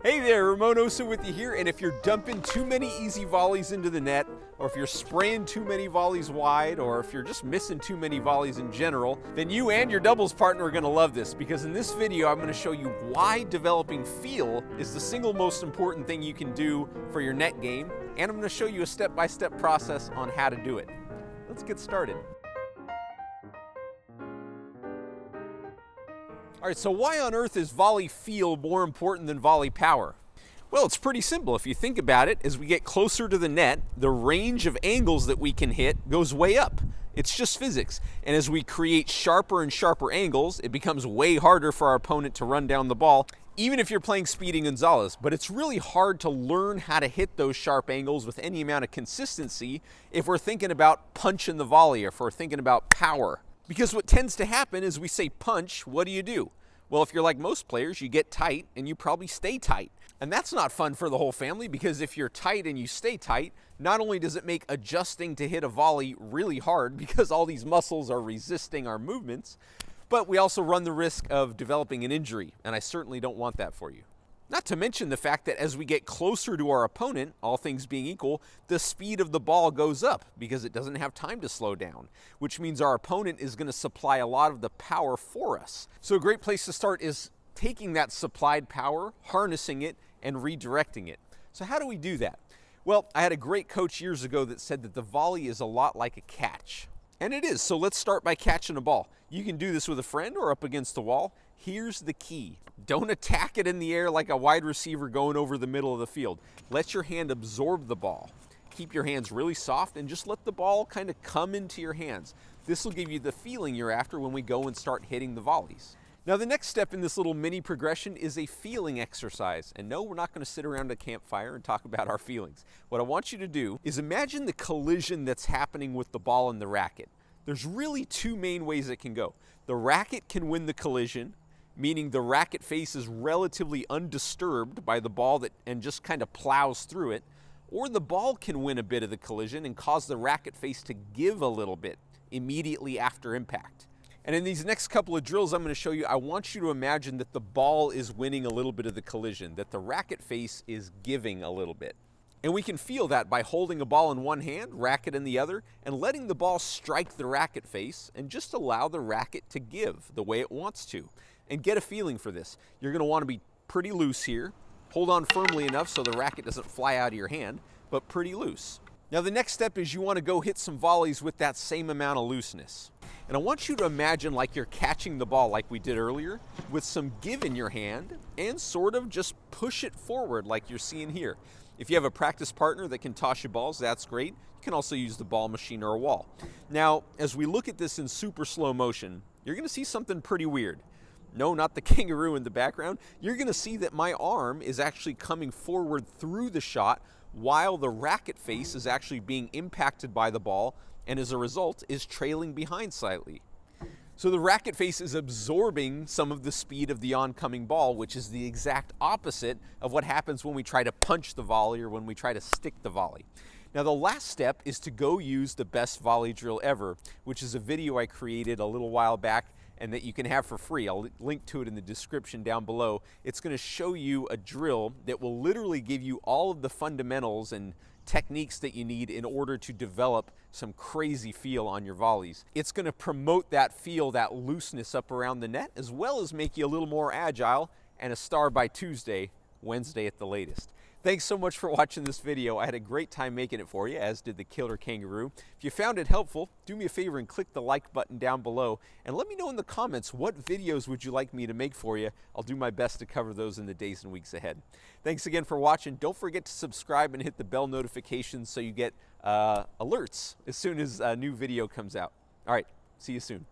Hey there, Ramon Osa with you here, and if you're dumping too many easy volleys into the net, or if you're spraying too many volleys wide, or if you're just missing too many volleys in general, then you and your doubles partner are going to love this, because in this video I'm going to show you why developing feel is the single most important thing you can do for your net game, and I'm going to show you a step-by-step process on how to do it. Let's get started. All right, so why on earth is volley feel more important than volley power? Well, it's pretty simple. If you think about it, as we get closer to the net, the range of angles that we can hit goes way up. It's just physics. And as we create sharper and sharper angles, it becomes way harder for our opponent to run down the ball, even if you're playing Speedy Gonzalez. But it's really hard to learn how to hit those sharp angles with any amount of consistency if we're thinking about punching the volley or if we're thinking about power. Because what tends to happen is we say punch, what do? Well, if you're like most players, you get tight and you probably stay tight. And that's not fun for the whole family, because if you're tight and you stay tight, not only does it make adjusting to hit a volley really hard because all these muscles are resisting our movements, but we also run the risk of developing an injury, and I certainly don't want that for you. Not to mention the fact that as we get closer to our opponent, all things being equal, the speed of the ball goes up because it doesn't have time to slow down, which means our opponent is going to supply a lot of the power for us. So a great place to start is taking that supplied power, harnessing it, and redirecting it. So how do we do that? Well, I had a great coach years ago that said that the volley is a lot like a catch. And it is, so let's start by catching a ball. You can do this with a friend or up against the wall. Here's the key. Don't attack it in the air like a wide receiver going over the middle of the field. Let your hand absorb the ball. Keep your hands really soft and just let the ball kind of come into your hands. This will give you the feeling you're after when we go and start hitting the volleys. Now the next step in this little mini progression is a feeling exercise. And no, we're not going to sit around a campfire and talk about our feelings. What I want you to do is imagine the collision that's happening with the ball and the racket. There's really two main ways it can go. The racket can win the collision, meaning the racket face is relatively undisturbed by the ball and just kind of plows through it, or the ball can win a bit of the collision and cause the racket face to give a little bit immediately after impact. And in these next couple of drills I'm going to show you, I want you to imagine that the ball is winning a little bit of the collision, that the racket face is giving a little bit. And we can feel that by holding a ball in one hand, racket in the other, and letting the ball strike the racket face and just allow the racket to give the way it wants to. And get a feeling for this. You're going to want to be pretty loose here. Hold on firmly enough so the racket doesn't fly out of your hand, but pretty loose. Now the next step is you want to go hit some volleys with that same amount of looseness. And I want you to imagine like you're catching the ball like we did earlier, with some give in your hand and sort of just push it forward like you're seeing here. If you have a practice partner that can toss you balls, that's great. You can also use the ball machine or a wall. Now, as we look at this in super slow motion, you're going to see something pretty weird. No, not the kangaroo in the background. You're going to see that my arm is actually coming forward through the shot while the racket face is actually being impacted by the ball and as a result is trailing behind slightly. So the racket face is absorbing some of the speed of the oncoming ball, which is the exact opposite of what happens when we try to punch the volley or when we try to stick the volley. Now the last step is to go use the best volley drill ever, which is a video I created a little while back and that you can have for free. I'll link to it in the description down below. It's going to show you a drill that will literally give you all of the fundamentals and techniques that you need in order to develop some crazy feel on your volleys. It's going to promote that feel, that looseness up around the net, as well as make you a little more agile and a star by Tuesday, Wednesday at the latest. Thanks so much for watching this video. I had a great time making it for you, as did the killer kangaroo. If you found it helpful, do me a favor and click the like button down below and let me know in the comments what videos would you like me to make for you. I'll do my best to cover those in the days and weeks ahead. Thanks again for watching. Don't forget to subscribe and hit the bell notifications so you get alerts as soon as a new video comes out. All right, see you soon.